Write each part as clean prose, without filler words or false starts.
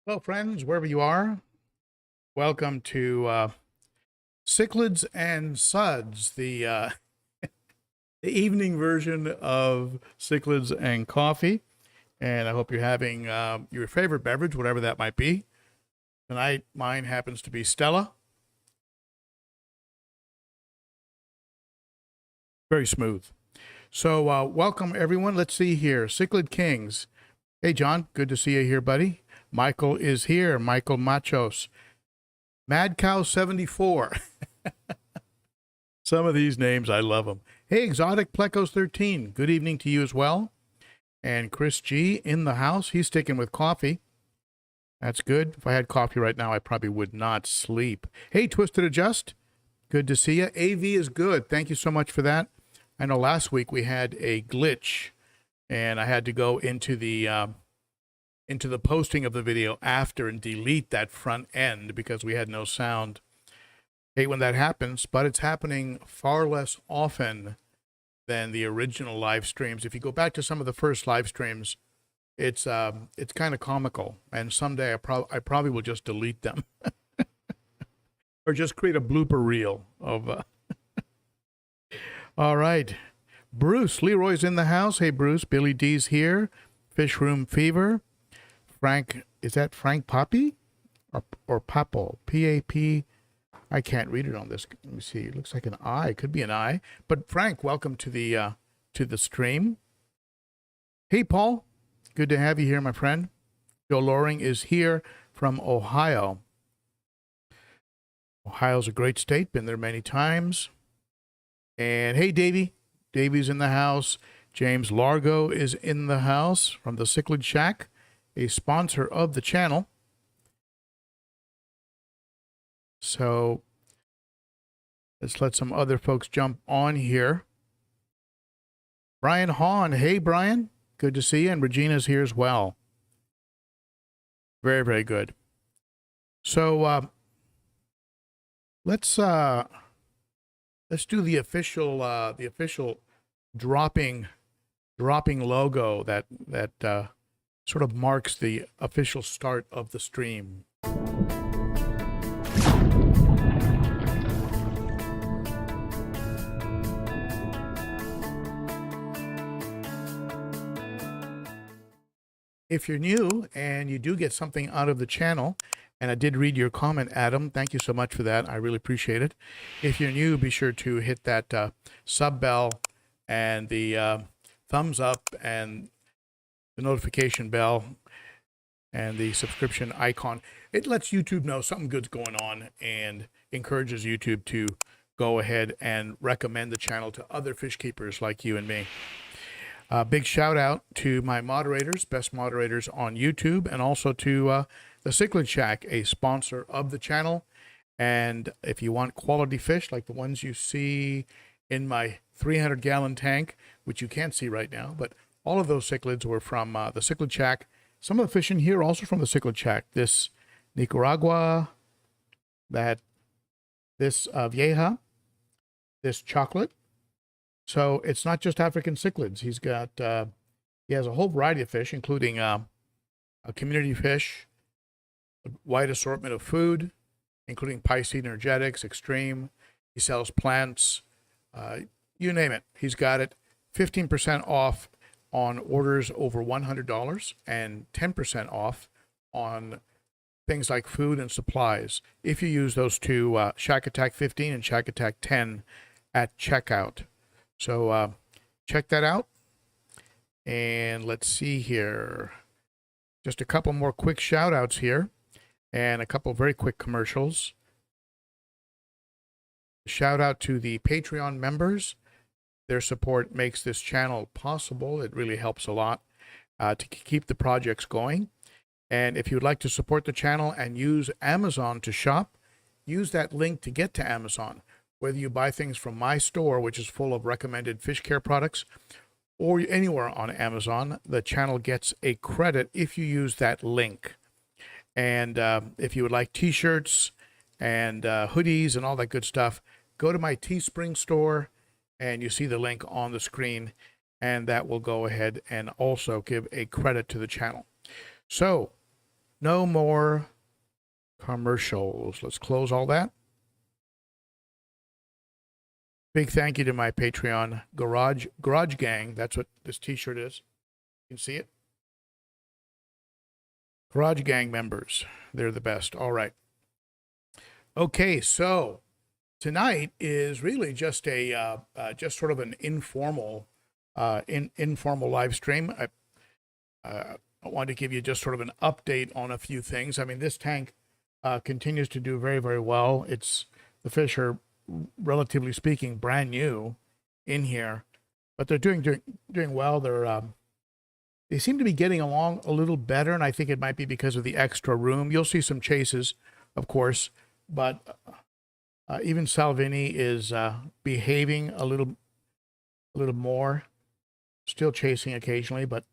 Hello, friends, wherever you are. Welcome to Cichlids and Suds, the evening version of Cichlids and Coffee. And I hope you're having your favorite beverage, whatever that might be. Tonight, mine happens to be Stella. Very smooth. So, welcome, everyone. Let's see here. Cichlid Kings. Hey, John. Good to see you here, buddy. Michael is here. Michael Machos. Mad Cow 74. Some of these names, I love them. Hey, Exotic Plecos 13. Good evening to you as well. And Chris G in the house. He's sticking with coffee. That's good. If I had coffee right now, I probably would not sleep. Hey, Twisted Adjust. Good to see you. AV is good. Thank you so much for that. I know last week we had a glitch, and I had to go into the posting of the video after and delete that front end because we had no sound. Hate when that happens, but it's happening far less often than the original live streams. If you go back to some of the first live streams, it's kind of comical, and someday I probably will just delete them or just create a blooper reel of. All right, Bruce Leroy's in the house. Hey, Bruce. Billy D's here. Fish Room Fever. Frank, is that Frank Poppy or Papo? P-A-P. I can't read it on this. Let me see. It looks like an I. It could be an I. But Frank, welcome to the stream. Hey, Paul. Good to have you here, my friend. Joe Loring is here from Ohio. Ohio's a great state. Been there many times. And hey, Davey. Davey's in the house. James Largo is in the house from the Cichlid Shack, a sponsor of the channel. So let's let some other folks jump on here. Brian Hahn. Hey, Brian. Good to see you. And Regina's here as well. Very, very good. So let's do the official dropping logo that sort of marks the official start of the stream. If you're new and you do get something out of the channel, and I did read your comment, Adam, thank you so much for that. I really appreciate it. If you're new, be sure to hit that sub bell and the thumbs up and the notification bell and the subscription icon. It lets YouTube know something good's going on and encourages YouTube to go ahead and recommend the channel to other fish keepers like you and me. Big shout out to my moderators, best moderators on YouTube, and also to the Cichlid Shack, a sponsor of the channel. And if you want quality fish like the ones you see in my 300-gallon tank, which you can't see right now, but all of those cichlids were from the Cichlid Shack. Some of the fish in here also from the Cichlid Shack. This Nicaragua, this Vieja, this chocolate. So it's not just African cichlids. He's got, he has a whole variety of fish, including a community fish, a wide assortment of food, including Piscean energetics, extreme. He sells plants, you name it. He's got it. 15% off on orders over $100 and 10% off on things like food and supplies if you use those two, Shack Attack 15 and Shack Attack 10 at checkout. So check that out. And let's see here. Just a couple more quick shout outs here and a couple very quick commercials. Shout out to the Patreon members. Their support makes this channel possible. It really helps a lot to keep the projects going. And if you'd like to support the channel and use Amazon to shop, use that link to get to Amazon. Whether you buy things from my store, which is full of recommended fish care products, or anywhere on Amazon, the channel gets a credit if you use that link. And if you would like t-shirts and hoodies and all that good stuff, go to my Teespring store and you see the link on the screen, and that will go ahead and also give a credit to the channel. So No more commercials. Let's close all that. Big thank you to my Patreon Garage Gang. That's what this t-shirt is. You can see it. Garage Gang members. They're the best. All right. Okay, so tonight is really just a just sort of an informal informal live stream. I want to give you just sort of an update on a few things. I mean, this tank continues to do very, very well. The fish are, relatively speaking, brand new in here, but they're doing well. They seem to be getting along a little better, and I think it might be because of the extra room. You'll see some chases, of course, but even Salvini is behaving a little more, still chasing occasionally, but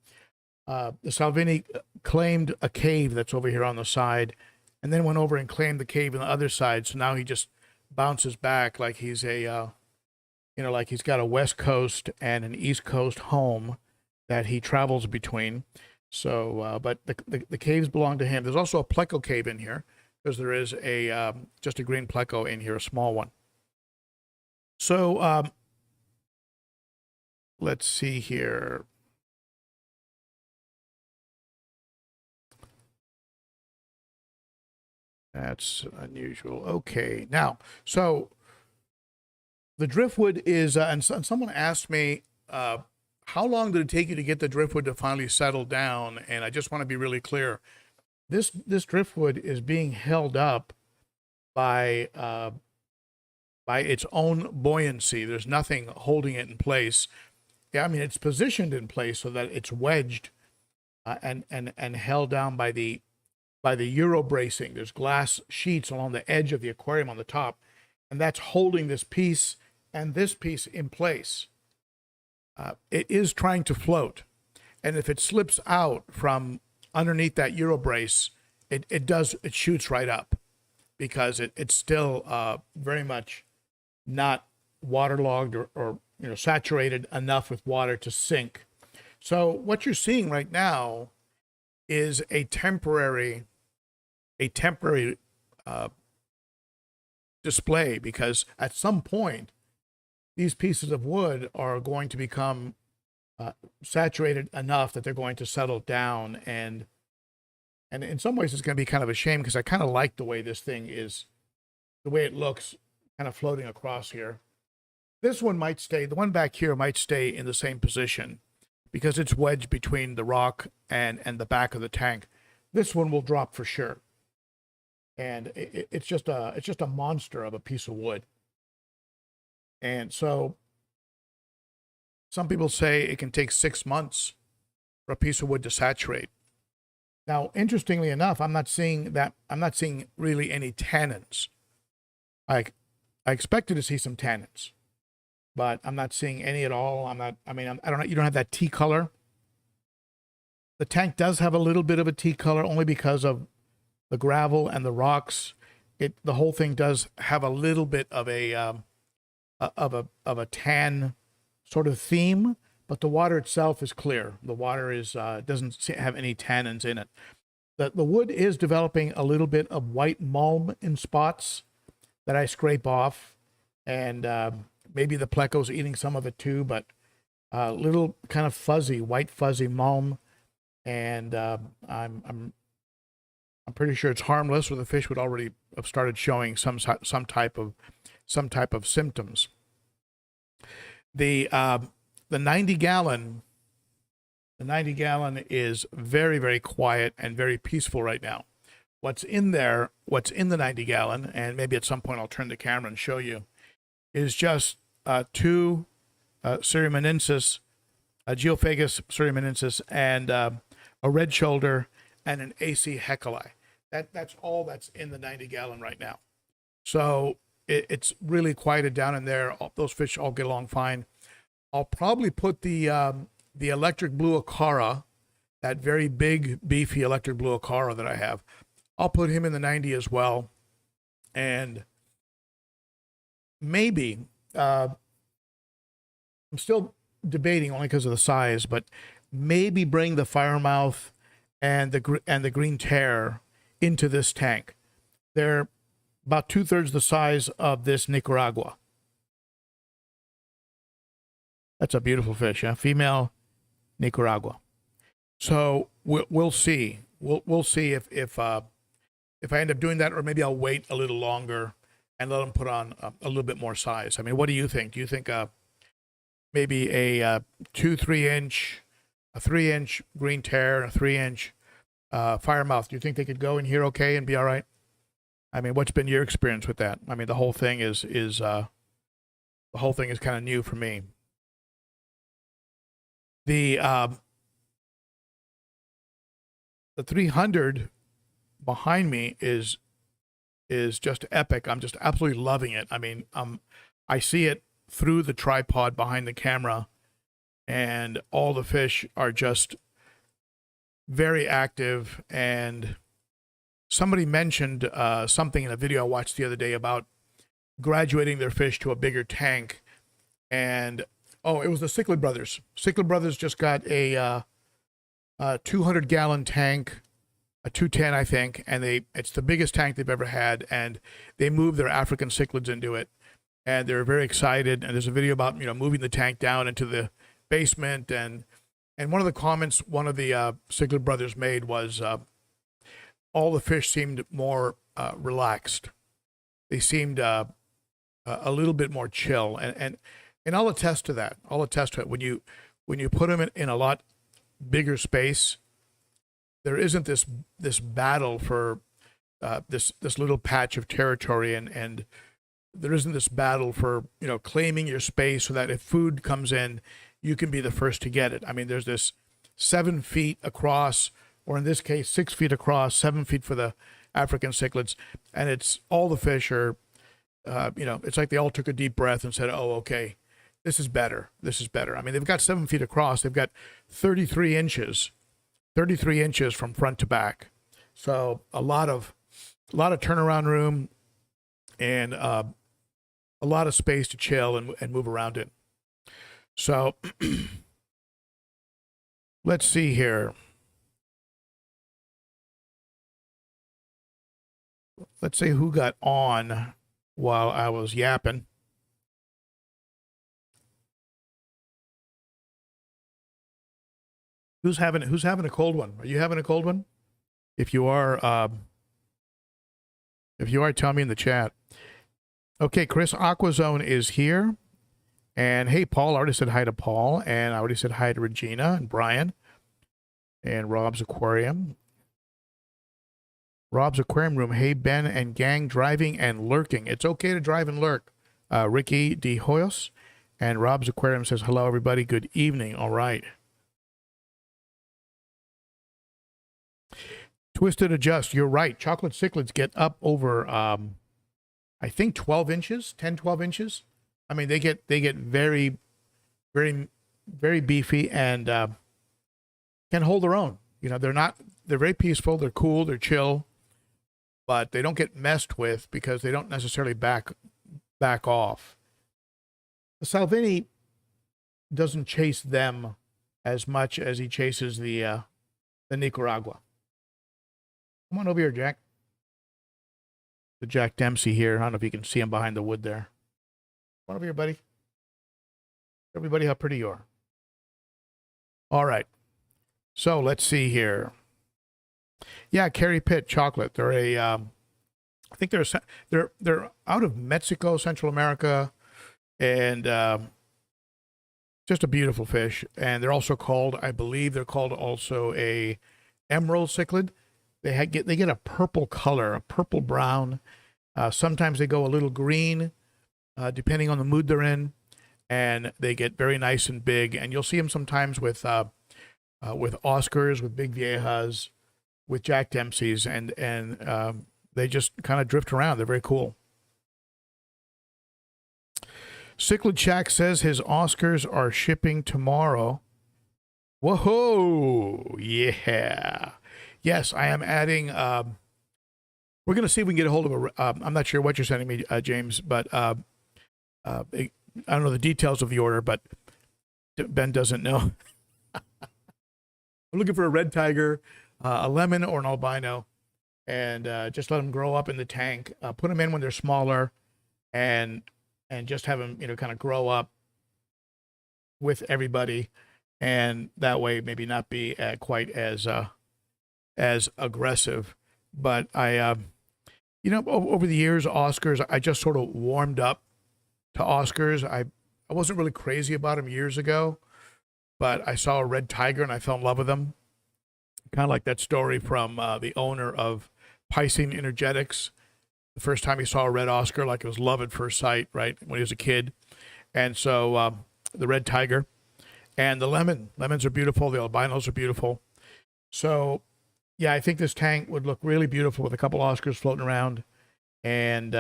the Salvini claimed a cave that's over here on the side, and then went over and claimed the cave on the other side. So now he just bounces back like he's like he's got a West Coast and an East Coast home that he travels between. So, but the caves belong to him. There's also a pleco cave in here, because there is just a green pleco in here, a small one. So, let's see here. That's unusual. Okay, now, so the driftwood is, and someone asked me, how long did it take you to get the driftwood to finally settle down? And I just want to be really clear. This driftwood is being held up by its own buoyancy. There's nothing holding it in place. Yeah, I mean, it's positioned in place so that it's wedged and held down by the Euro bracing. There's glass sheets along the edge of the aquarium on the top, and that's holding this piece and this piece in place. It is trying to float, and if it slips out from underneath that Euro brace, it shoots right up, because it's still very much not waterlogged or saturated enough with water to sink. So what you're seeing right now is a temporary display, because at some point these pieces of wood are going to become saturated enough that they're going to settle down, and in some ways it's going to be kind of a shame, because I kind of like the way this thing is, the way it looks, kind of floating across here. This one might stay, the one back here might stay in the same position, because it's wedged between the rock and the back of the tank. This one will drop for sure. And it's just a monster of a piece of wood. And so some people say it can take 6 months for a piece of wood to saturate. Now, interestingly enough, I'm not seeing really any tannins. I expected to see some tannins, but I'm not seeing any at all. I don't know. You don't have that tea color. The tank does have a little bit of a tea color, only because of the gravel and the rocks. The whole thing does have a little bit of a tan sort of theme, but the water itself is clear. The water doesn't have any tannins in it. The wood is developing a little bit of white mulm in spots that I scrape off, and maybe the pleco's eating some of it too, but little kind of white fuzzy mulm, and I'm pretty sure it's harmless, or the fish would already have started showing some type of symptoms. The 90-gallon is very, very quiet and very peaceful right now. What's in the 90-gallon, and maybe at some point I'll turn the camera and show you, is just two Ceremonensis, Geophagus ceremonensis, and a red shoulder and an AC Hecali. That's all that's in the 90-gallon right now. So it's really quieted down in there. Those fish all get along fine. I'll probably put the electric blue Ochart, that very big, beefy electric blue Ochart that I have, I'll put him in the 90 as well. And maybe, I'm still debating only because of the size, but maybe bring the Firemouth and the green tear into this tank. They're about 2/3 the size of this Nicaragua. That's a beautiful fish, huh? Female Nicaragua. So we'll see. We'll see if I end up doing that, or maybe I'll wait a little longer and let them put on a little bit more size. I mean, what do you think? Do you think maybe a 2-3 inch, a 3-inch green tear, and a 3-inch firemouth? Do you think they could go in here okay and be all right? I mean, what's been your experience with that? I mean, the whole thing is kind of new for me. The 300 behind me is just epic. I'm just absolutely loving it. I mean, I see it through the tripod behind the camera, and all the fish are just very active. And somebody mentioned something in a video I watched the other day about graduating their fish to a bigger tank. And it was the Cichlid brothers. Cichlid brothers just got a 200-gallon tank, a 210, I think, and it's the biggest tank they've ever had, and they moved their African cichlids into it, and they're very excited. And there's a video about moving the tank down into the basement, and one of the comments one of the Cichlid brothers made was all the fish seemed more relaxed. They seemed a little bit more chill, and I'll attest to that. I'll attest to it. When you put them in a lot bigger space, there isn't this battle for this little patch of territory, and there isn't this battle for claiming your space so that if food comes in, you can be the first to get it. I mean, there's this 7 feet across, or in this case 6 feet across, 7 feet for the African cichlids, and it's all the fish are it's like they all took a deep breath and said, oh, okay, this is better. This is better. I mean, they've got 7 feet across. They've got 33 inches from front to back. So a lot of turnaround room, and a lot of space to chill and move around in. So let's see here. Let's see who got on while I was yapping. Who's having a cold one? Are you having a cold one? If you are, tell me in the chat. Okay, Chris Aquazone is here. And hey, Paul, I already said hi to Paul, and I already said hi to Regina and Brian and Rob's Aquarium. Rob's Aquarium Room. Hey, Ben and gang, driving and lurking. It's okay to drive and lurk. Ricky De Hoyos. And Rob's Aquarium says, hello, everybody. Good evening. All right. Twisted Adjust. You're right. Chocolate cichlids get up over, I think 12 inches, 10, 12 inches. I mean, they get very, very, very beefy and can hold their own. They're very peaceful. They're cool. They're chill, but they don't get messed with because they don't necessarily back off. The Salvini doesn't chase them as much as he chases the Nicaragua. Come on over here, Jack. The Jack Dempsey here. I don't know if you can see him behind the wood there. Come on over here, buddy. Everybody, how pretty you are. All right. So let's see here. Yeah, Carrie Pitt chocolate. They're I think they're out of Mexico, Central America, and just a beautiful fish. And they're also called, I believe, they're called also a emerald cichlid. They get a purple color, a purple brown. Sometimes they go a little green, depending on the mood they're in, and they get very nice and big. And you'll see them sometimes with Oscars, with Big Viejas, with Jack Dempsey's, and they just kind of drift around. They're very cool. Cichlid Shack says his Oscars are shipping tomorrow. Whoa, yeah. Yes, I am adding. We're going to see if we can get a hold of I'm not sure what you're sending me, James, but I don't know the details of the order, but Ben doesn't know. I'm looking for a red tiger, a lemon or an albino, and just let them grow up in the tank. Put them in when they're smaller, and just have them, kind of grow up with everybody, and that way maybe not be quite as aggressive. But I, over the years, Oscars, I just sort of warmed up to Oscars. I wasn't really crazy about them years ago, but I saw a red tiger and I fell in love with them. Kind of like that story from the owner of Piscine Energetics. The first time he saw a red Oscar, like it was love at first sight, right, when he was a kid. And so the red tiger and the lemons are beautiful. The albinos are beautiful. So, yeah, I think this tank would look really beautiful with a couple Oscars floating around. And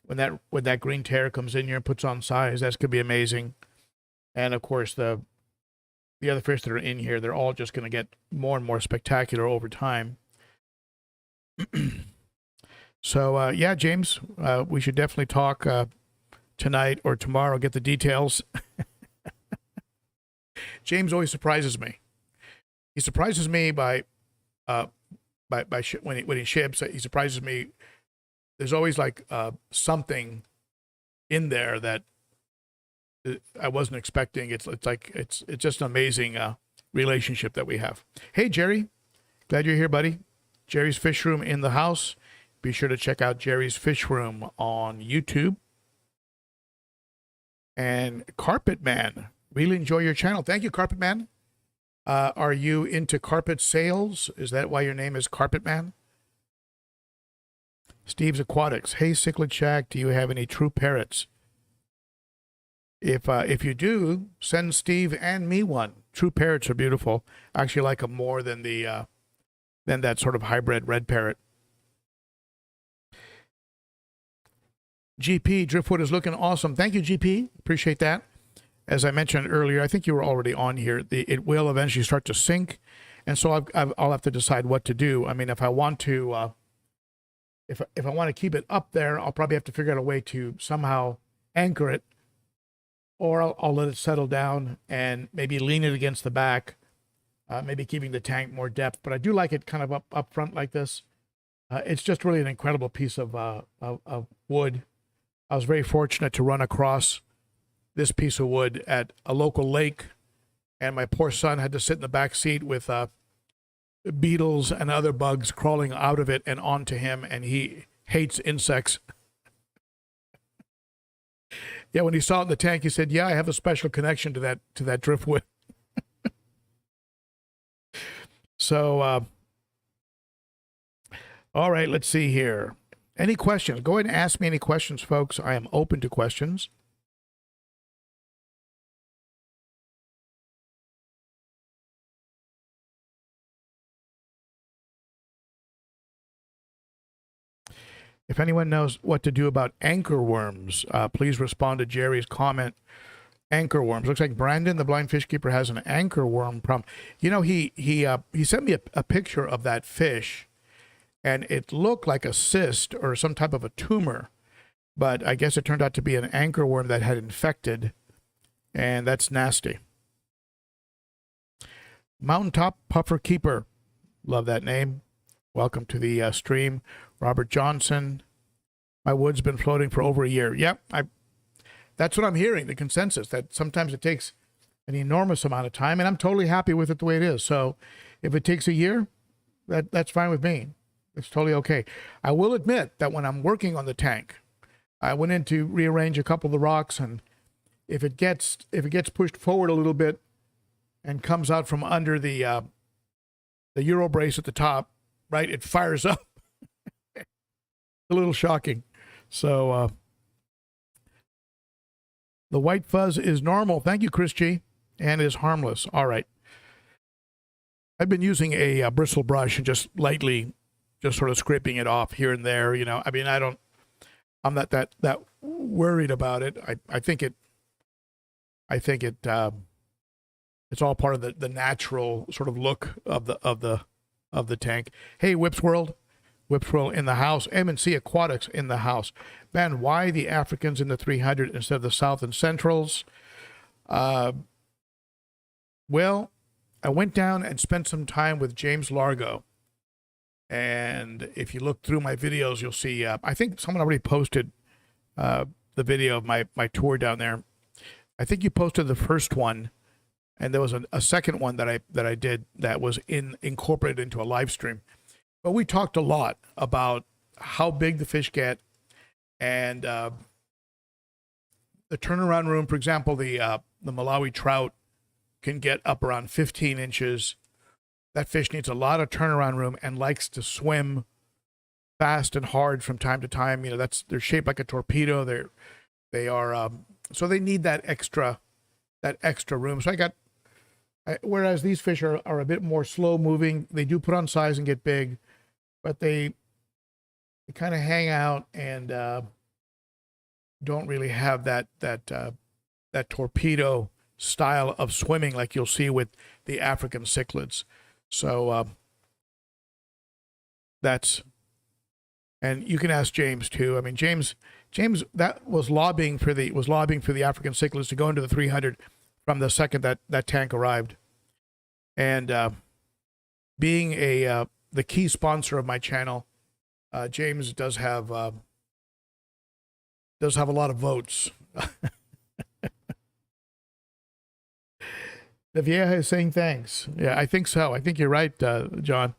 when that green tear comes in here and puts on size, that's going to be amazing. And, of course, the other fish that are in here, they're all just going to get more and more spectacular over time. So, yeah, James, we should definitely talk tonight or tomorrow, get the details. James always surprises me. He surprises me when he ships. He surprises me. There's always like something in there that I wasn't expecting. It's just an amazing relationship that we have. Hey, Jerry, glad you're here, buddy. Jerry's Fish Room in the house. Be sure to check out Jerry's Fish Room on YouTube. And Carpet Man, really enjoy your channel. Thank you, Carpet Man. Are you into carpet sales? Is that why your name is Carpet Man? Steve's Aquatics. Hey, Cichlid Shack, do you have any true parrots? If you do, send Steve and me one. True parrots are beautiful. I actually like them more than that sort of hybrid red parrot. GP, Driftwood is looking awesome. Thank you, GP. Appreciate that. As I mentioned earlier, I think you were already on here. It will eventually start to sink, and so I'll have to decide what to do. I mean, if I want to, if I want to keep it up there, I'll probably have to figure out a way to somehow anchor it, or I'll let it settle down and maybe lean it against the back, maybe keeping the tank more depth. But I do like it kind of up front like this. It's just really an incredible piece of wood. I was very fortunate to run across this piece of wood at a local lake, and my poor son had to sit in the back seat with beetles and other bugs crawling out of it and onto him, and he hates insects. Yeah, when he saw it in the tank, he said, "Yeah, I have a special connection to that driftwood." So, all right, let's see here. Any questions? Go ahead and ask me any questions, folks. I am open to questions. If anyone knows what to do about anchor worms, please respond to Jerry's comment. Anchor worms. Looks like Brandon, the blind fish keeper, has an anchor worm problem. You know, he sent me a picture of that fish, and it looked like a cyst or some type of a tumor, but I guess it turned out to be an anchor worm that had infected, and that's nasty. Mountaintop Puffer Keeper. Love that name. Welcome to the stream. Robert Johnson. My wood's been floating for over a year. Yep, that's what I'm hearing, the consensus, that sometimes it takes an enormous amount of time, and I'm totally happy with it the way it is. So if it takes a year, that's fine with me. It's totally okay. I will admit that when I'm working on the tank, I went in to rearrange a couple of the rocks, and if it gets pushed forward a little bit and comes out from under the Euro brace at the top, right, it fires up. A little shocking. So the white fuzz is normal. Thank you, Chris G. And is harmless. All right. I've been using a bristle brush and just lightly, just sort of scraping it off here and there. You know, I mean, I'm not that worried about it. I think it's all part of the natural sort of look of the tank. Hey, Whips World in the house. M&C Aquatics in the house. Ben, why the Africans in the 300 instead of the South and Centrals? Well, I went down and spent some time with James Largo. And if you look through my videos, you'll see, I think someone already posted the video of my tour down there. I think you posted the first one, and there was a second one that I did that was incorporated into a live stream. But we talked a lot about how big the fish get, and the turnaround room. For example, the Malawi trout can get up around 15 inches. That fish needs a lot of turnaround room and likes to swim fast and hard from time to time. You know, they're shaped like a torpedo. They are so they need that extra room. So whereas these fish are a bit more slow moving, they do put on size and get big, but they kind of hang out and don't really have that torpedo style of swimming like you'll see with the African cichlids. So and you can ask James too. I mean, James that was lobbying for the African cichlids to go into the 300 from the second that tank arrived. And being the key sponsor of my channel, James does have a lot of votes. The Vieja is saying thanks. Yeah, I think so. I think you're right, John.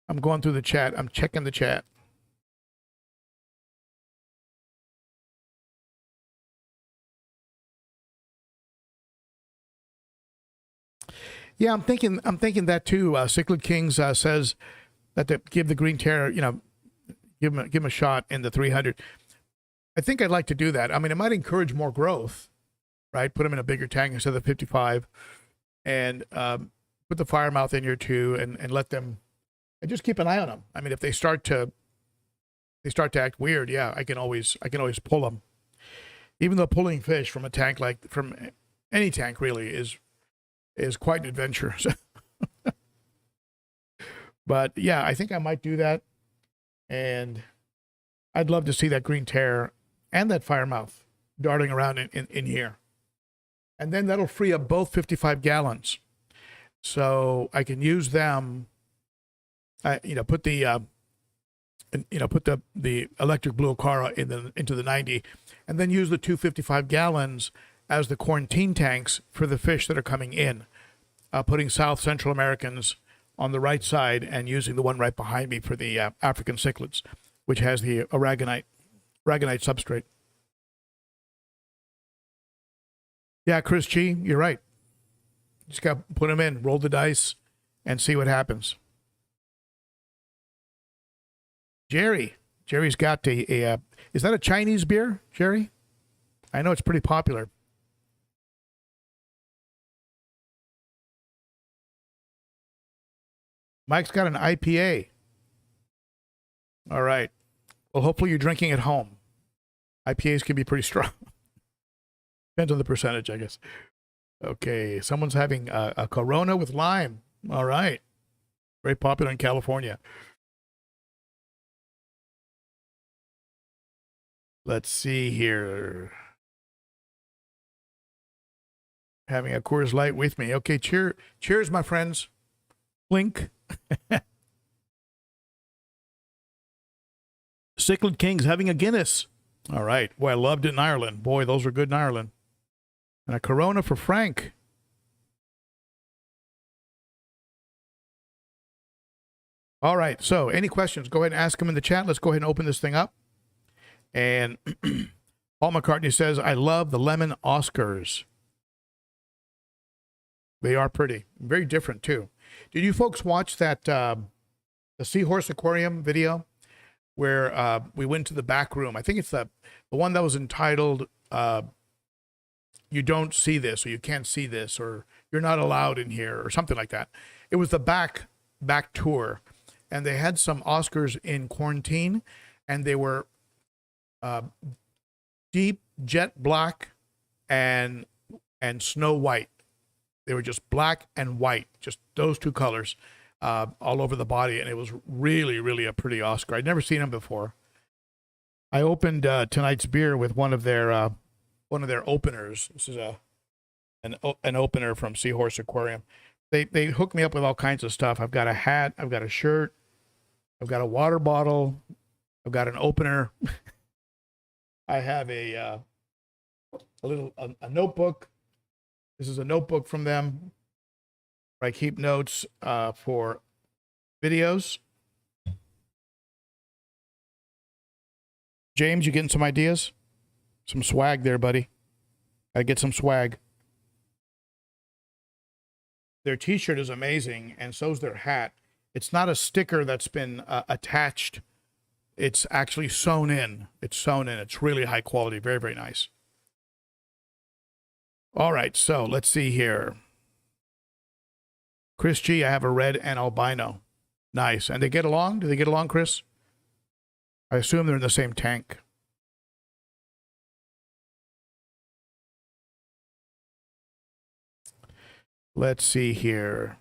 I'm going through the chat. I'm checking the chat. Yeah, I'm thinking that too. Cichlid Kings says that to give the green terror, give him a shot in the 300. I think I'd like to do that. I mean, it might encourage more growth, right? Put them in a bigger tank instead of the 55, and put the firemouth in here too, and let them, and just keep an eye on them. I mean, if they start to act weird, yeah, I can always pull them. Even though pulling fish from a tank, like from any tank really, is quite an adventure. But yeah, I think I might do that, and I'd love to see that green terror and that firemouth darting around in here. And then that'll free up both 55 gallons. So I can use them, put the electric blue Ochart into the 90, and then use the 255 gallons as the quarantine tanks for the fish that are coming in, putting South Central Americans on the right side and using the one right behind me for the African cichlids, which has the aragonite substrate. Yeah, Chris G, you're right. Just got to put them in, roll the dice, and see what happens. Jerry's got a is that a Chinese beer, Jerry? I know it's pretty popular. Mike's got an IPA. All right. Well, hopefully you're drinking at home. IPAs can be pretty strong. Depends on the percentage, I guess. Okay, someone's having a Corona with lime. All right. Very popular in California. Let's see here. Having a Coors Light with me. Okay, cheers, my friends. Blink. Cichlid King's having a Guinness. All right. Boy, I loved it in Ireland. Boy, those were good in Ireland. And a Corona for Frank. All right. So any questions, go ahead and ask them in the chat. Let's go ahead and open this thing up. And Paul McCartney says, I love the lemon Oscars. They are pretty. Very different, too. Did you folks watch that the Seahorse Aquarium video where we went to the back room? I think it's the one that was entitled You Don't See This, or You Can't See This, or You're Not Allowed in Here, or something like that. It was the back tour, and they had some Oscars in quarantine, and they were deep jet black and snow white. They were just black and white, just those two colors all over the body, and it was really, really a pretty Oscar. I'd never seen them before. I opened tonight's beer with one of their openers. This is a an opener from Seahorse Aquarium. They hook me up with all kinds of stuff. I've got a hat, I've got a shirt, I've got a water bottle, I've got an opener. I have a notebook. This is a notebook from them where I keep notes for videos. James, you getting some ideas? Some swag there, buddy. Gotta get some swag. Their t-shirt is amazing, and so's their hat. It's not a sticker that's been attached. It's actually sewn in. It's sewn in. It's really high quality. Very, very nice. All right, so let's see here. Chris G, I have a red and albino. Nice. And they get along? Do they get along, Chris? I assume they're in the same tank. Let's see here.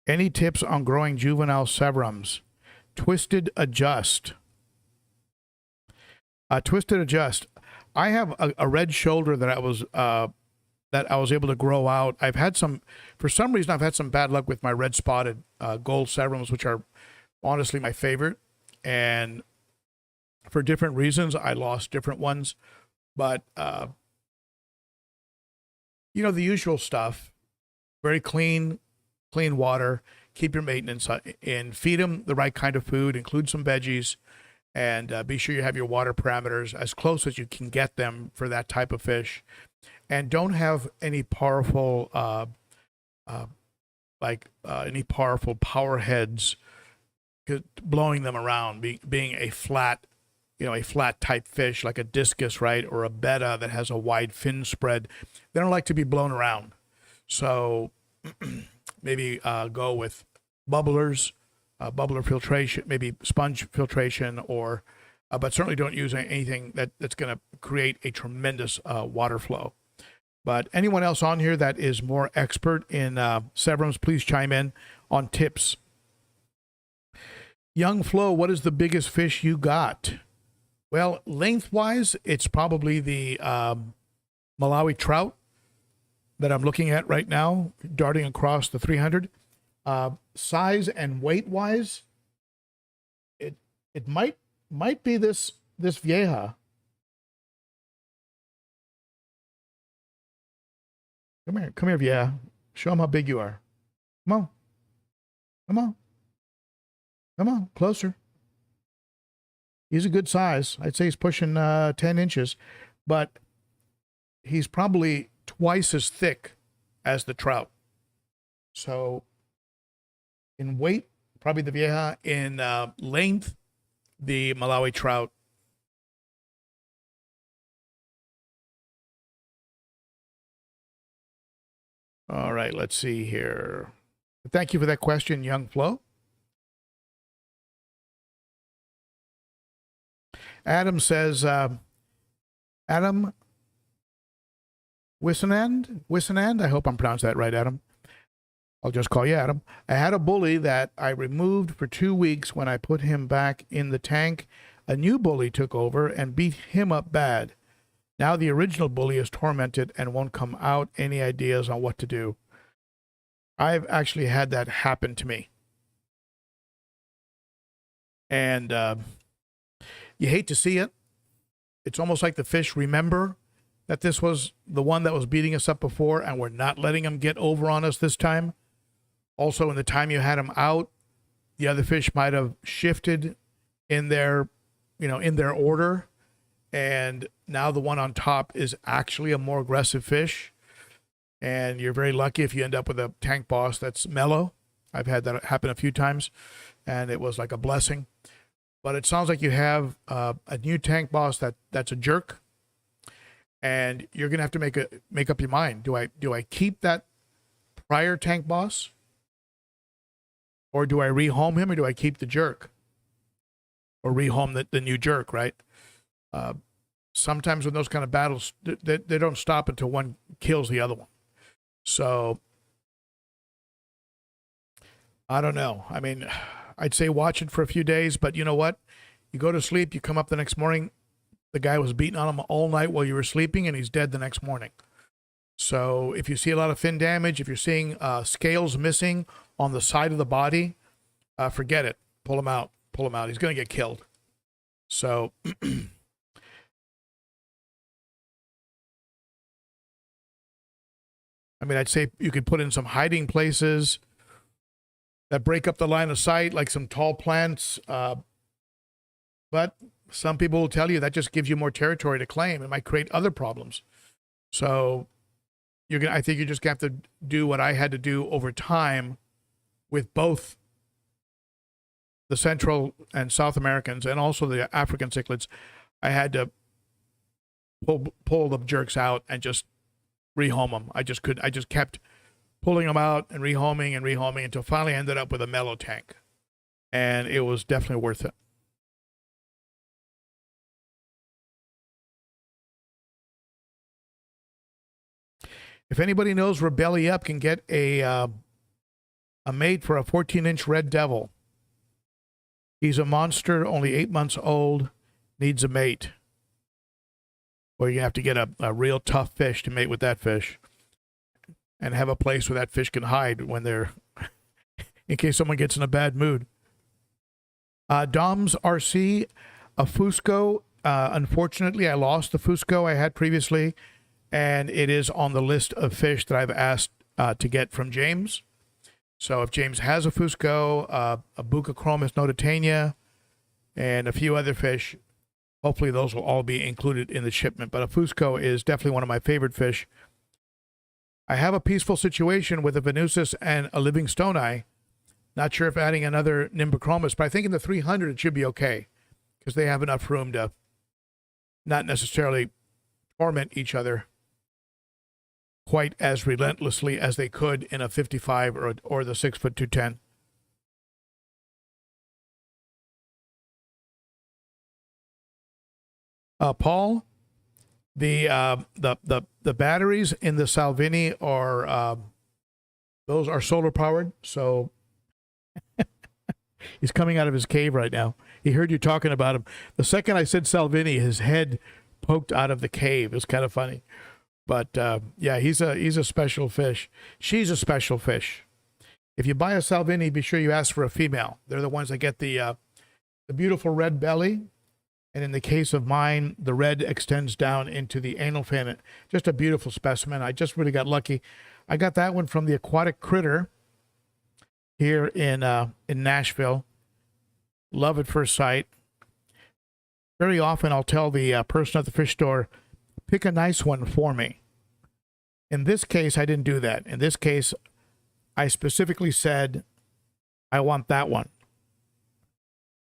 Any tips on growing juvenile Severums? Twisted adjust. Twisted adjust. I have a red shoulder that I was able to grow out. I've had some, for some reason, I've had some bad luck with my red spotted gold Severums, which are honestly my favorite. And for different reasons, I lost different ones. But, you know, the usual stuff, very clean water, keep your maintenance in, feed them the right kind of food, include some veggies, and be sure you have your water parameters as close as you can get them for that type of fish. And don't have any powerful, any powerful power heads blowing them around, being a flat, a flat type fish like a discus, right? Or a betta that has a wide fin spread. They don't like to be blown around. So maybe go with bubblers, bubbler filtration, maybe sponge filtration, or, but certainly don't use anything that's going to create a tremendous water flow. But anyone else on here that is more expert in Severums, please chime in on tips. Young Flo, what is the biggest fish you got? Well, lengthwise, it's probably the Malawi trout that I'm looking at right now, darting across the 300. Size and weight-wise, it might be this vieja. Come here, vieja. Show them how big you are. Come on, closer. He's a good size. I'd say he's pushing 10 inches, but he's probably twice as thick as the trout. So in weight, probably the vieja. In length, the Malawi trout. All right, let's see here. Thank you for that question, Young Flo. Adam says, Adam Wissenand, I hope I'm pronouncing that right, Adam. I'll just call you Adam. I had a bully that I removed for 2 weeks. When I put him back in the tank, a new bully took over and beat him up bad. Now the original bully is tormented and won't come out. Any ideas on what to do? I've actually had that happen to me. And you hate to see it. It's almost like the fish remember that this was the one that was beating us up before, and we're not letting him get over on us this time. Also, in the time you had him out, the other fish might have shifted in their order, and now the one on top is actually a more aggressive fish. And you're very lucky if you end up with a tank boss that's mellow. I've had that happen a few times, and it was like a blessing. But it sounds like you have a new tank boss that's a jerk, and you're gonna have to make up your mind. Do I keep that prior tank boss, or do I rehome him, or do I keep the jerk, or rehome the new jerk? Right. Sometimes in those kind of battles, they don't stop until one kills the other one. So I don't know. I mean, I'd say watch it for a few days, but you know what? You go to sleep, you come up the next morning, the guy was beating on him all night while you were sleeping, and he's dead the next morning. So if you see a lot of fin damage, if you're seeing scales missing on the side of the body, forget it. Pull him out. Pull him out. He's going to get killed. So I mean, I'd say you could put in some hiding places that break up the line of sight, like some tall plants. But some people will tell you that just gives you more territory to claim. It might create other problems. So I think you just have to do what I had to do over time with both the Central and South Americans and also the African cichlids. I had to pull the jerks out and just rehome them. I just kept pulling them out and rehoming until finally I ended up with a mellow tank. And it was definitely worth it. If anybody knows where Belly Up can get a mate for a 14-inch red devil, he's a monster, only 8 months old, needs a mate. Or you have to get a real tough fish to mate with that fish and have a place where that fish can hide when they're, in case someone gets in a bad mood. Dom's RC, a Fusco. Unfortunately, I lost the Fusco I had previously, and it is on the list of fish that I've asked to get from James. So if James has a Fusco, a Buccochromis notatania, and a few other fish, hopefully those will all be included in the shipment. But a Fusco is definitely one of my favorite fish. I have a peaceful situation with a Venusis and a living stone eye. Not sure if adding another Nimbochromis, but I think in the 300 it should be okay because they have enough room to not necessarily torment each other quite as relentlessly as they could in a 55 or the 6'2" 210. Paul, the batteries in the Salvini are those are solar powered. So he's coming out of his cave right now. He heard you talking about him. The second I said Salvini, his head poked out of the cave. It was kind of funny. But yeah, he's a special fish. She's a special fish. If you buy a Salvini, be sure you ask for a female. They're the ones that get the beautiful red belly. And in the case of mine, the red extends down into the anal fin. Just a beautiful specimen. I just really got lucky. I got that one from the Aquatic Critter here in Nashville. Love at first sight. Very often I'll tell the person at the fish store, pick a nice one for me. In this case, I didn't do that. In this case, I specifically said, I want that one.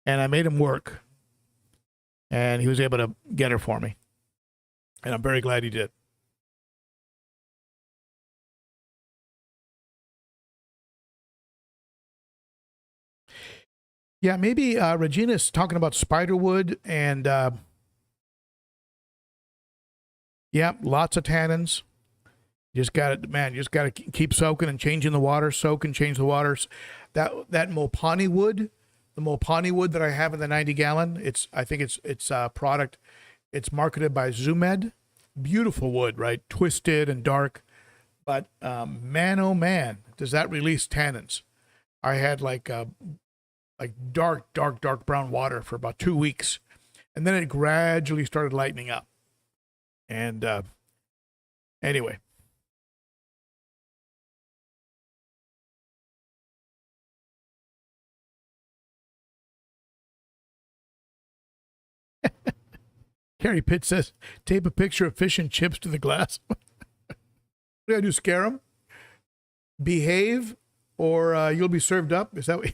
And I made him work. And he was able to get her for me. And I'm very glad he did. Yeah, maybe Regina's talking about spiderwood and yeah, lots of tannins. You just got to, man, you just got to keep soaking and changing the water, soak and change the waters. That Mopani wood, the Mopani wood that I have in the 90-gallon, I think it's a product. It's marketed by Zoomed. Beautiful wood, right? Twisted and dark. But man, oh man, does that release tannins. I had like dark brown water for about 2 weeks. And then it gradually started lightening up. And anyway. Carrie Pitt says, tape a picture of fish and chips to the glass. What do I do, scare them? Behave, or you'll be served up? Is that what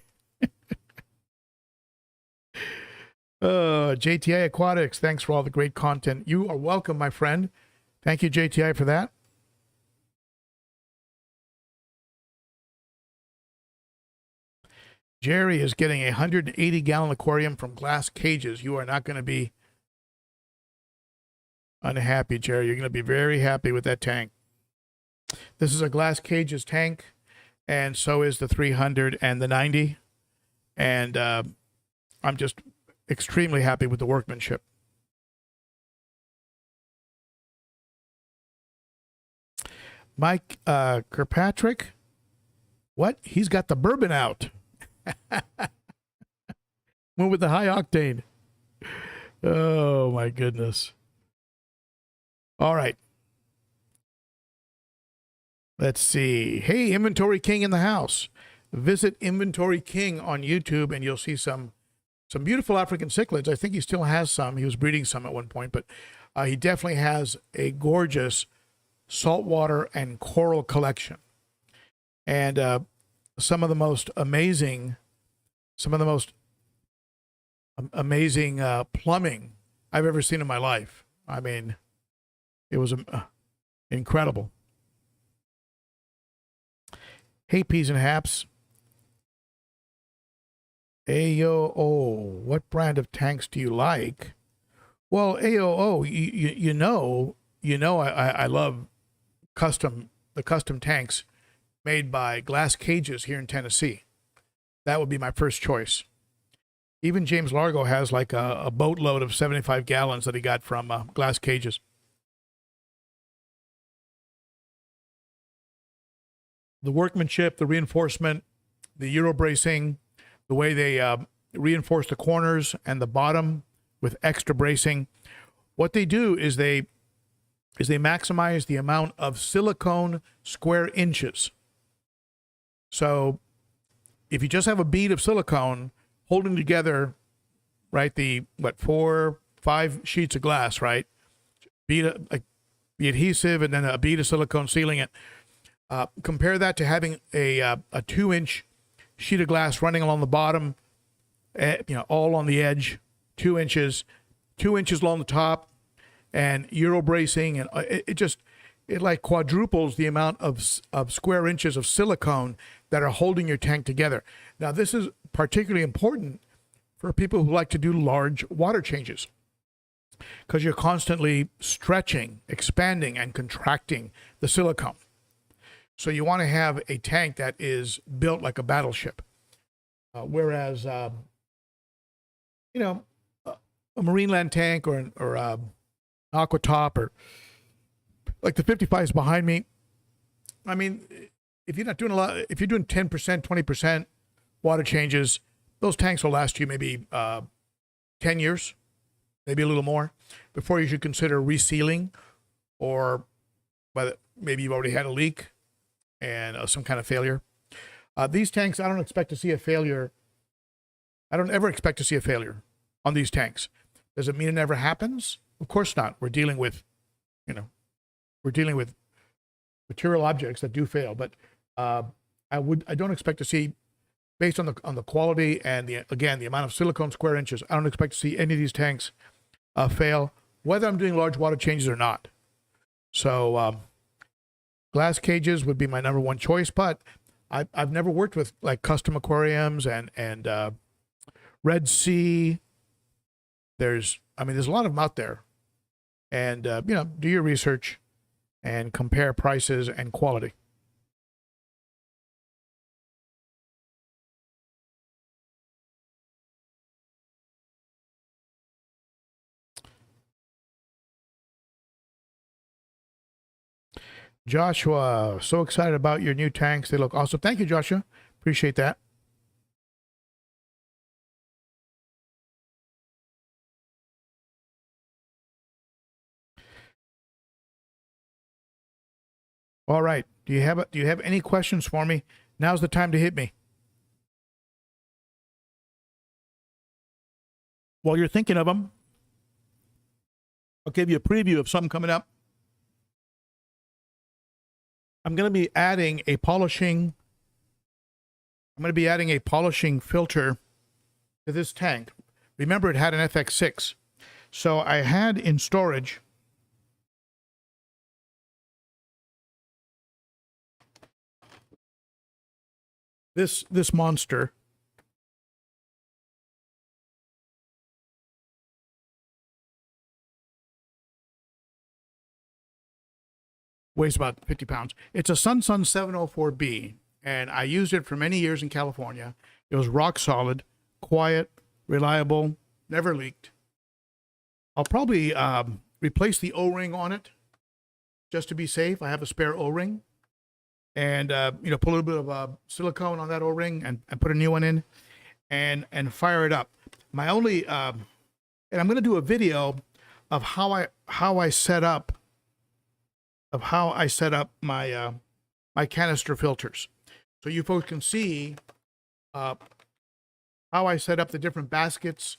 JTI Aquatics, thanks for all the great content. You are welcome, my friend. Thank you, JTI, for that. Jerry is getting a 180-gallon aquarium from Glass Cages. You are not going to be unhappy, Jerry. You're going to be very happy with that tank. This is a Glass Cages tank, and so is the 300 and the 90. And I'm just extremely happy with the workmanship. Mike Kirkpatrick. What? He's got the bourbon out. Went with the high octane. Oh, my goodness. All right. Let's see. Hey, Inventory King in the house. Visit Inventory King on YouTube, and you'll see some beautiful African cichlids. I think he still has some. He was breeding some at one point, but he definitely has a gorgeous saltwater and coral collection. And some of the most amazing plumbing I've ever seen in my life. I mean, it was incredible. Hey, Peas and Haps. AOO, what brand of tanks do you like? Well, AOO, you know, I love the custom tanks made by Glass Cages here in Tennessee. That would be my first choice. Even James Largo has like a boatload of 75 gallons that he got from Glass Cages. The workmanship, the reinforcement, the Euro bracing, the way they reinforce the corners and the bottom with extra bracing. What they do is they maximize the amount of silicone square inches. So if you just have a bead of silicone holding together, right, the 4, 5 sheets of glass, right, the adhesive and then a bead of silicone sealing it. Compare that to having a 2-inch sheet of glass running along the bottom, all on the edge, 2 inches, 2 inches along the top, and Euro bracing, and it like quadruples the amount of square inches of silicone that are holding your tank together. Now, this is particularly important for people who like to do large water changes, because you're constantly stretching, expanding, and contracting the silicone. So you want to have a tank that is built like a battleship, whereas a Marineland tank or an Aquatop, or like the 55s behind me. I mean, if you're not doing a lot, if you're doing 10%, 20% water changes, those tanks will last you maybe 10 years, maybe a little more, before you should consider resealing, or maybe you've already had a leak and some kind of failure. These tanks, I don't expect to see a failure. I don't ever expect to see a failure on these tanks. Does it mean it never happens? Of course not. We're dealing with material objects that do fail. But I don't expect to see, based on the quality and the amount of silicone square inches, I don't expect to see any of these tanks fail, whether I'm doing large water changes or not. So Glass Cages would be my number one choice, but I've never worked with like custom aquariums and Red Sea. There's a lot of them out there, and do your research and compare prices and quality. Joshua, so excited about your new tanks. They look awesome. Thank you, Joshua. Appreciate that. All right. Do you have any questions for me? Now's the time to hit me. While you're thinking of them, I'll give you a preview of something coming up. I'm going to be adding a polishing filter to this tank. Remember, it had an FX6. So I had in storage this monster. Weighs about 50 pounds. It's a Sun 704B, and I used it for many years in California. It was rock solid, quiet, reliable, never leaked. I'll probably replace the O-ring on it just to be safe. I have a spare O-ring, and you know, put a little bit of silicone on that O-ring and put a new one in, and fire it up. My only and I'm going to do a video of how I set up my my canister filters, so you folks can see how I set up the different baskets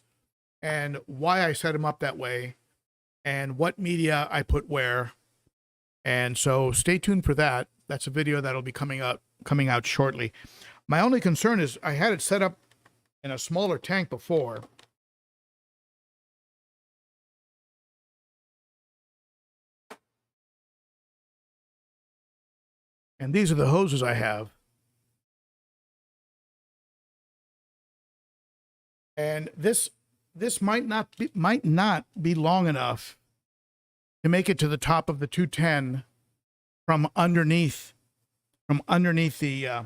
and why I set them up that way, and what media I put where. And so stay tuned for that. That's a video that'll be coming out shortly. My only concern is I had it set up in a smaller tank before. And these are the hoses I have. And this might not be long enough to make it to the top of the 210 from underneath the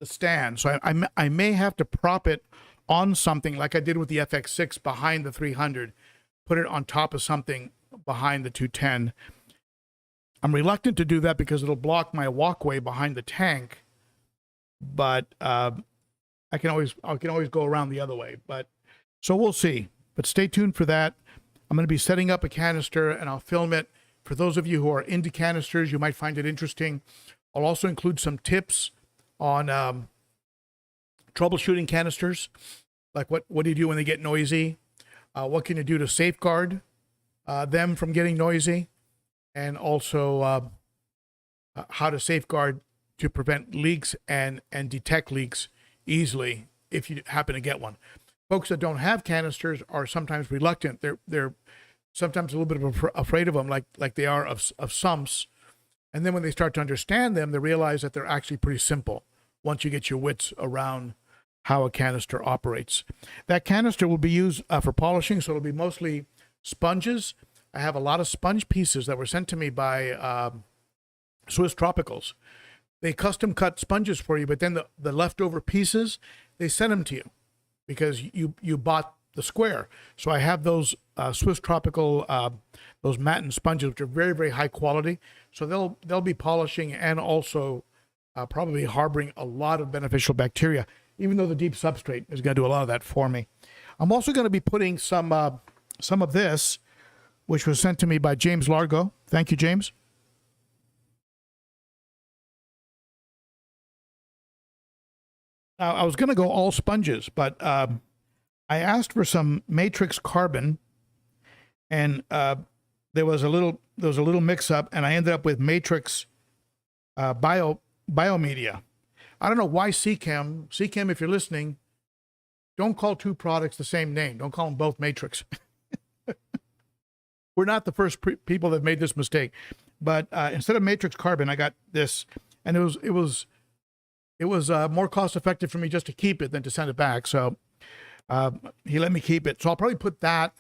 stand. So I may have to prop it on something like I did with the FX6 behind the 300, put it on top of something behind the 210. I'm reluctant to do that because it'll block my walkway behind the tank, but I can always go around the other way. But so we'll see. But stay tuned for that. I'm going to be setting up a canister, and I'll film it. For those of you who are into canisters, you might find it interesting. I'll also include some tips on troubleshooting canisters, like what do you do when they get noisy? What can you do to safeguard them from getting noisy? And also how to safeguard to prevent leaks and detect leaks easily if you happen to get one. Folks that don't have canisters are sometimes reluctant. They're sometimes a little bit afraid of them, like they are of sumps. And then when they start to understand them, they realize that they're actually pretty simple once you get your wits around how a canister operates. That canister will be used for polishing, so it'll be mostly sponges. I have a lot of sponge pieces that were sent to me by Swiss Tropicals. They custom cut sponges for you, but then the leftover pieces, they send them to you because you bought the square. So I have those Swiss Tropical, those matten sponges, which are very, very high quality. So they'll be polishing and also probably harboring a lot of beneficial bacteria, even though the deep substrate is going to do a lot of that for me. I'm also going to be putting some of this, which was sent to me by James Largo. Thank you, James. Now, I was going to go all sponges, but I asked for some matrix carbon, and there was a little mix-up, and I ended up with matrix biomedia. I don't know why CChem, if you're listening, don't call two products the same name. Don't call them both matrix. We're not the first people that made this mistake, but instead of matrix carbon, I got this, and it was more cost effective for me just to keep it than to send it back. So he let me keep it. So I'll probably put that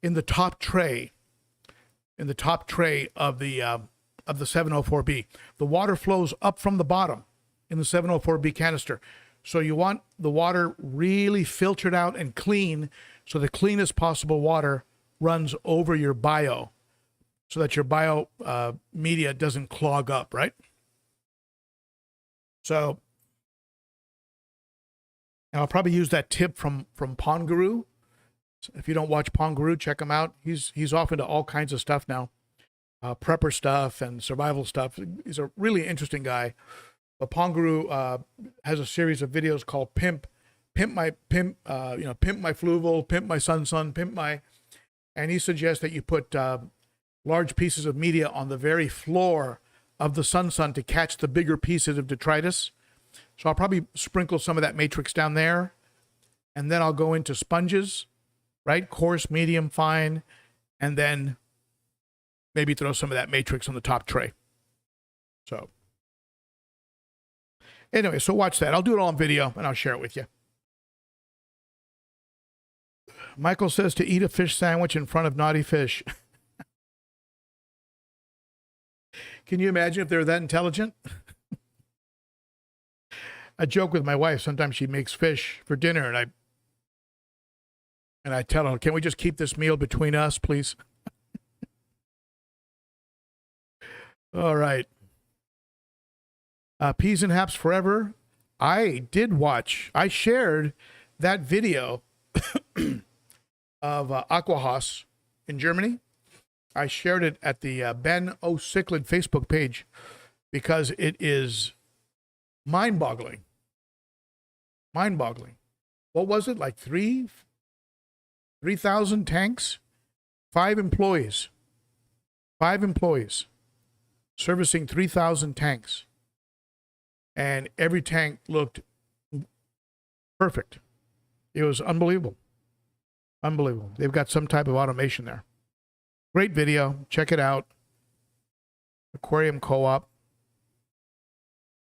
in the top tray, of the 704B. The water flows up from the bottom in the 704B canister. So you want the water really filtered out and clean, so the cleanest possible water runs over your bio, so that your bio media doesn't clog up, right? So, and I'll probably use that tip from Pond Guru. So if you don't watch Pond Guru, check him out. He's off into all kinds of stuff now, prepper stuff and survival stuff. He's a really interesting guy. But Pond Guru has a series of videos called Pimp My Fluval, Pimp My Sun, Pimp My. And he suggests that you put large pieces of media on the very floor of the sun to catch the bigger pieces of detritus. So I'll probably sprinkle some of that matrix down there, and then I'll go into sponges, right? Coarse, medium, fine, and then maybe throw some of that matrix on the top tray. So anyway, so watch that. I'll do it all on video, and I'll share it with you. Michael says to eat a fish sandwich in front of naughty fish. Can you imagine if they're that intelligent? I joke with my wife. Sometimes she makes fish for dinner, and I tell her, "Can we just keep this meal between us, please?" All right. Peas and Haps Forever. I did watch, I shared that video of Aquahos in Germany. I shared it at the Ben O. Cichlid Facebook page because it is mind boggling. Mind boggling. What was it? Like 3,000 tanks? 5 employees. 5 employees servicing 3,000 tanks. And every tank looked perfect. It was unbelievable. Unbelievable. They've got some type of automation there. Great video. Check it out. Aquarium Co-op.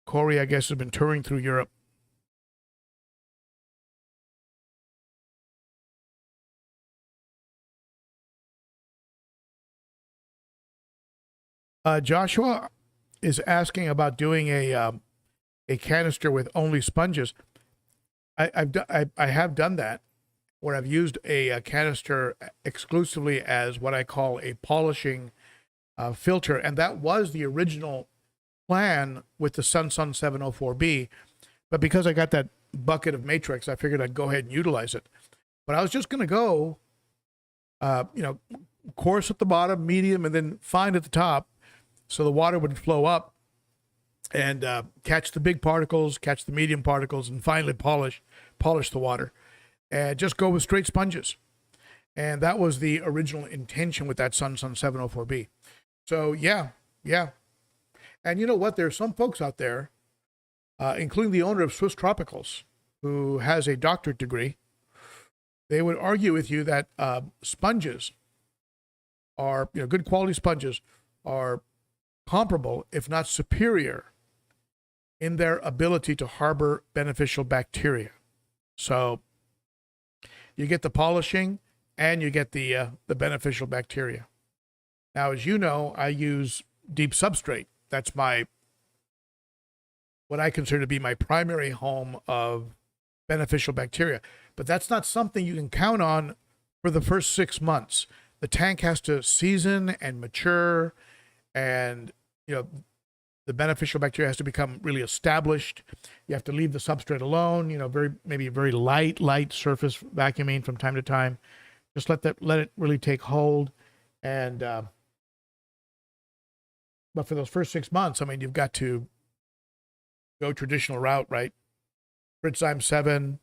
Corey, I guess, has been touring through Europe. Joshua is asking about doing a canister with only sponges. I have done that, where I've used a canister exclusively as what I call a polishing filter, and that was the original plan with the Sun 704B. But because I got that bucket of matrix, I figured I'd go ahead and utilize it. But I was just going to go, coarse at the bottom, medium, and then fine at the top, so the water would flow up and catch the big particles, catch the medium particles, and finally polish the water. And just go with straight sponges. And that was the original intention with that Sun 704B. So yeah. And you know what? There are some folks out there, including the owner of Swiss Tropicals, who has a doctorate degree. They would argue with you that sponges are, good quality sponges are comparable, if not superior, in their ability to harbor beneficial bacteria. So you get the polishing and you get the beneficial bacteria. Now, as you know, I use deep substrate. That's what I consider to be my primary home of beneficial bacteria. But that's not something you can count on for the first 6 months. The tank has to season and mature, and the beneficial bacteria has to become really established. You have to leave the substrate alone, maybe very light surface vacuuming from time to time. Just let it really take hold. And but for those first 6 months, you've got to go traditional route, right? Spritzheim 7,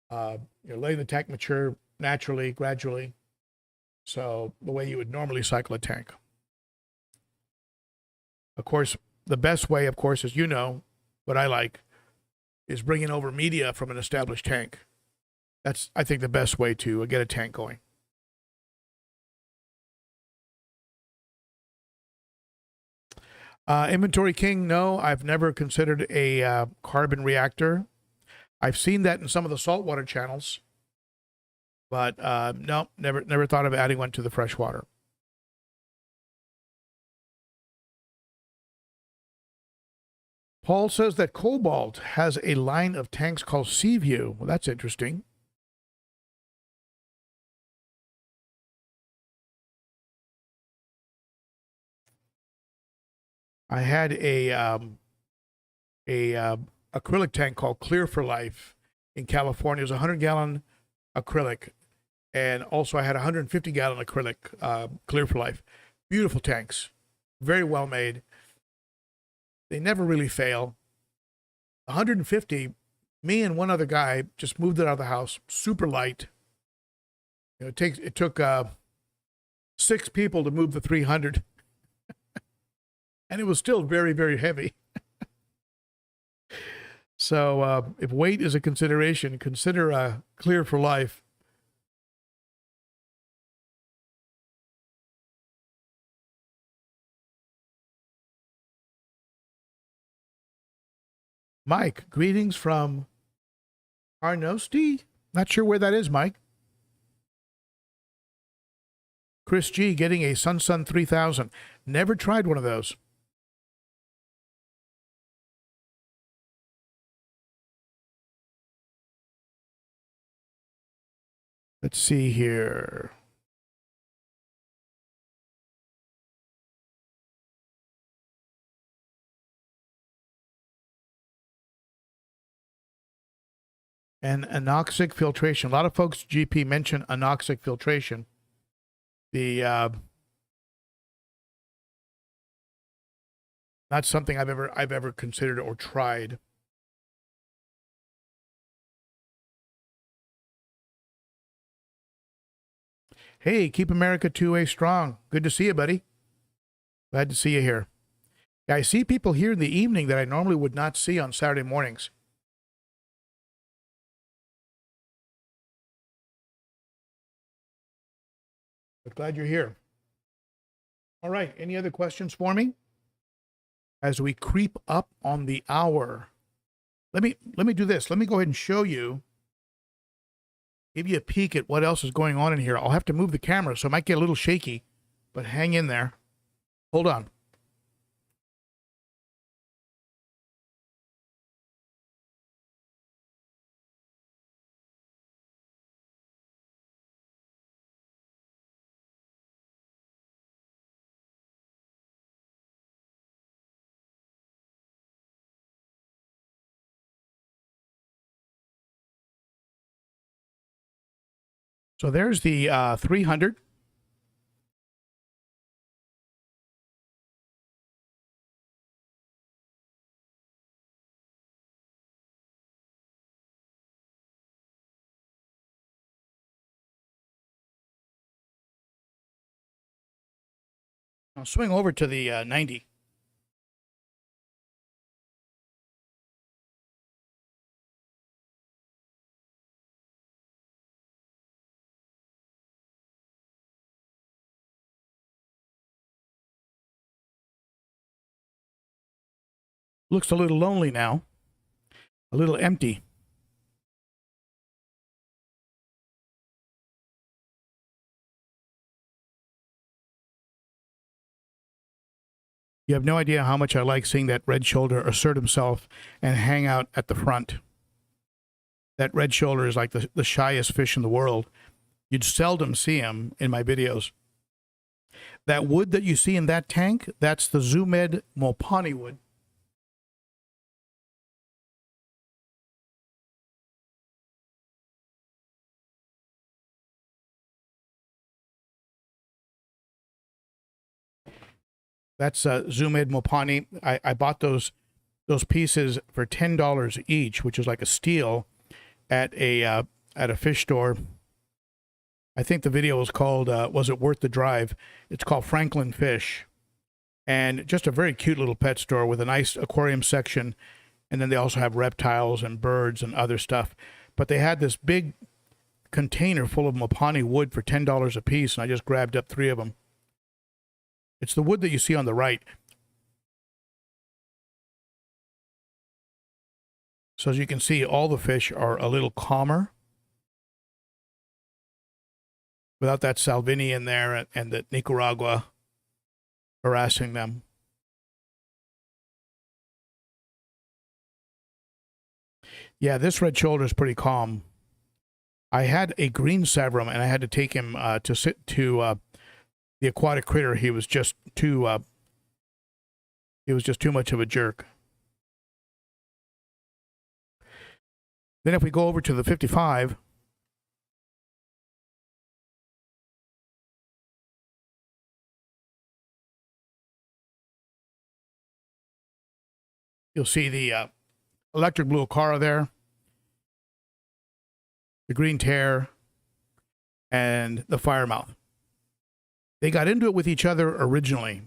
letting the tank mature naturally, gradually. So the way you would normally cycle a tank. Of course, the best way, of course, as you know, what I like, is bringing over media from an established tank. That's, I think, the best way to get a tank going. Inventory King, no, I've never considered a carbon reactor. I've seen that in some of the saltwater channels, but no, never thought of adding one to the freshwater. Paul says that Cobalt has a line of tanks called Seaview. Well, that's interesting. I had a acrylic tank called Clear for Life in California. It was a 100-gallon acrylic, and also I had a 150-gallon acrylic Clear for Life. Beautiful tanks, very well made. They never really fail. 150, me and one other guy just moved it out of the house. Super light. It took 6 people to move the 300, and it was still very, very heavy. So if weight is a consideration, consider Clear for Life. Mike, greetings from Arnosti. Not sure where that is, Mike. Chris G getting a Sun 3000. Never tried one of those. Let's see here. And anoxic filtration. A lot of folks, GP, mention anoxic filtration. Not something I've ever considered or tried. Hey, keep America 2A strong. Good to see you, buddy. Glad to see you here. Yeah, I see people here in the evening that I normally would not see on Saturday mornings. But glad you're here. All right, any other questions for me? As we creep up on the hour, let me do this. Let me go ahead and show you, give you a peek at what else is going on in here. I'll have to move the camera, so it might get a little shaky, but hang in there. Hold on. So there's the 300. I'll swing over to the 90. Looks a little lonely now, a little empty. You have no idea how much I like seeing that red shoulder assert himself and hang out at the front. That red shoulder is like the shyest fish in the world. You'd seldom see him in my videos. That wood that you see in that tank, that's the Zumed Mopani wood. That's Zumed Mopani. I bought those pieces for $10 each, which is like a steal at a fish store. I think the video was called "Was It Worth the Drive?" It's called Franklin Fish, and just a very cute little pet store with a nice aquarium section, and then they also have reptiles and birds and other stuff. But they had this big container full of Mopani wood for $10 a piece, and I just grabbed up 3 of them. It's the wood that you see on the right. So as you can see, all the fish are a little calmer without that Salvini in there and the Nicaragua harassing them. Yeah, this red shoulder is pretty calm. I had a green Severum, and I had to take him to the aquatic critter. He was just too much of a jerk. Then if we go over to the 55, you'll see the electric blue Ochart there, the green tear, and the firemouth. They got into it with each other originally,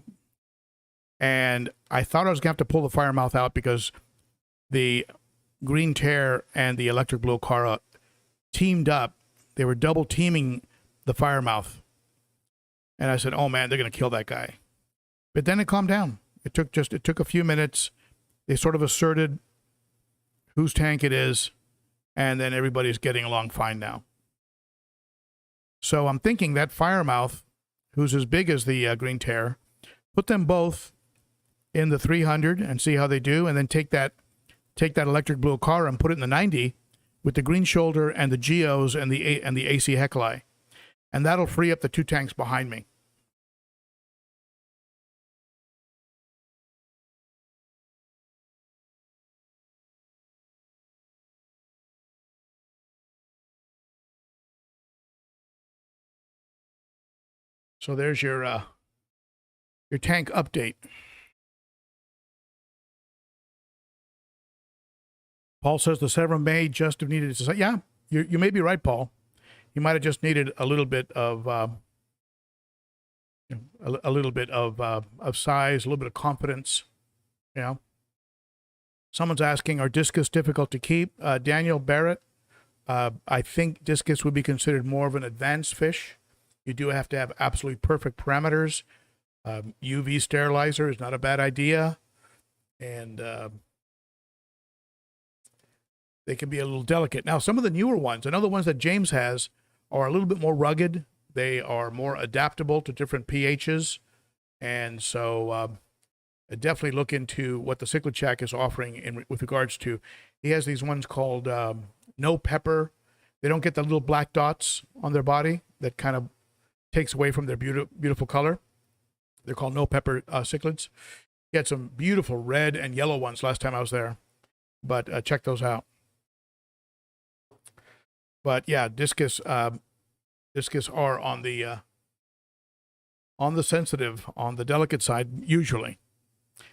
and I thought I was going to have to pull the firemouth out because the green tear and the electric blue Ochart teamed up. They were double teaming the firemouth, and I said, "Oh man, they're going to kill that guy." But then it calmed down. It took a few minutes. They sort of asserted whose tank it is, and then everybody's getting along fine now. So I'm thinking that firemouth, who's as big as the green tear, put them both in the 300 and see how they do, and then take that electric blue Ochart and put it in the 90 with the green shoulder and the geos and the AC Hecali, and that'll free up the 2 tanks behind me. So there's your tank update. Paul says the Severum may just have needed to say, yeah, you may be right, Paul. You might have just needed a little bit of size, a little bit of confidence. You know. Someone's asking, are Discus difficult to keep? Daniel Barrett, I think Discus would be considered more of an advanced fish. You do have to have absolutely perfect parameters. UV sterilizer is not a bad idea. And they can be a little delicate. Now, some of the newer ones, I know the ones that James has are a little bit more rugged. They are more adaptable to different pHs. And so definitely look into what the Cichlid Shack is offering with regards to, he has these ones called no pepper. They don't get the little black dots on their body that kind of takes away from their beautiful color. They're called no pepper cichlids. He had some beautiful red and yellow ones last time I was there, but check those out. But yeah, Discus are on the sensitive, on the delicate side usually,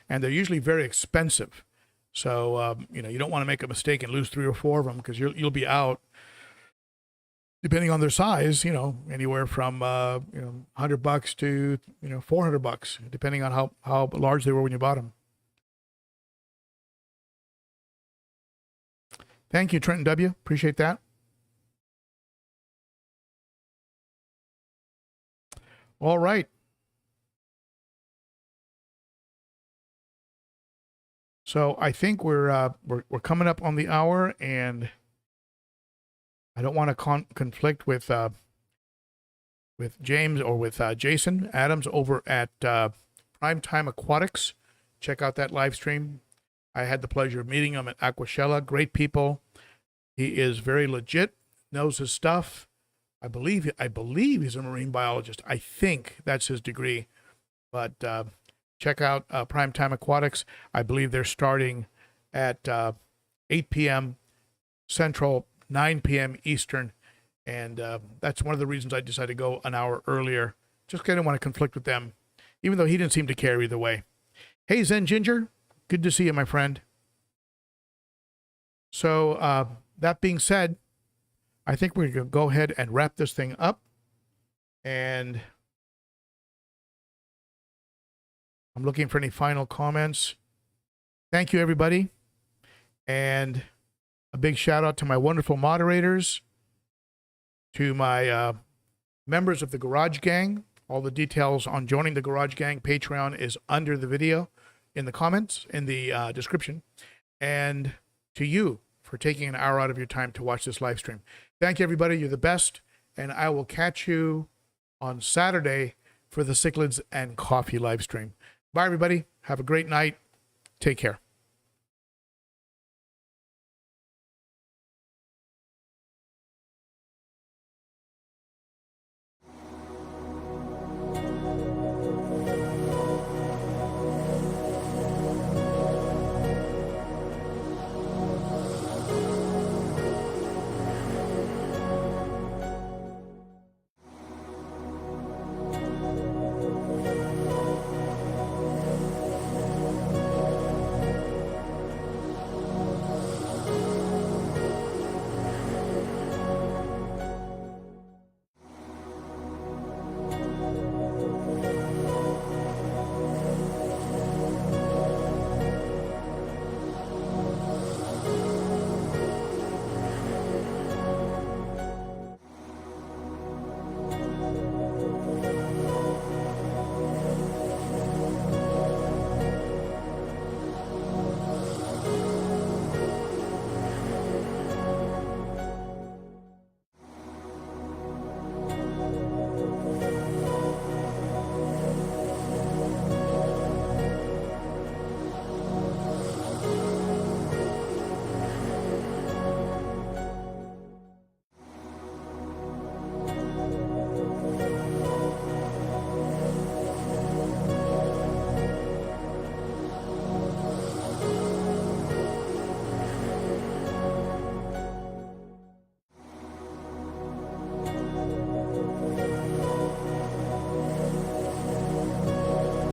and they're usually very expensive. So you don't want to make a mistake and lose 3 or 4 of them, because you'll be out, depending on their size, anywhere from $100 to $400, depending on how large they were when you bought them. Thank you, Trenton W. Appreciate that. All right. So I think we're coming up on the hour, and I don't want to conflict with James or with Jason Adams over at Primetime Aquatics. Check out that live stream. I had the pleasure of meeting him at Aquashella. Great people. He is very legit, knows his stuff. I believe he's a marine biologist. I think that's his degree. But check out Primetime Aquatics. I believe they're starting at 8 p.m. Central, 9 p.m. Eastern. And that's one of the reasons I decided to go an hour earlier. Just didn't want to conflict with them, even though he didn't seem to care either way. Hey, Zen Ginger. Good to see you, my friend. So that being said, I think we're going to go ahead and wrap this thing up. And I'm looking for any final comments. Thank you, everybody. And a big shout out to my wonderful moderators, to my members of the Garage Gang. All the details on joining the Garage Gang Patreon is under the video, in the comments, in the description. And to you for taking an hour out of your time to watch this live stream. Thank you, everybody. You're the best. And I will catch you on Saturday for the Cichlids and Coffee live stream. Bye, everybody. Have a great night. Take care.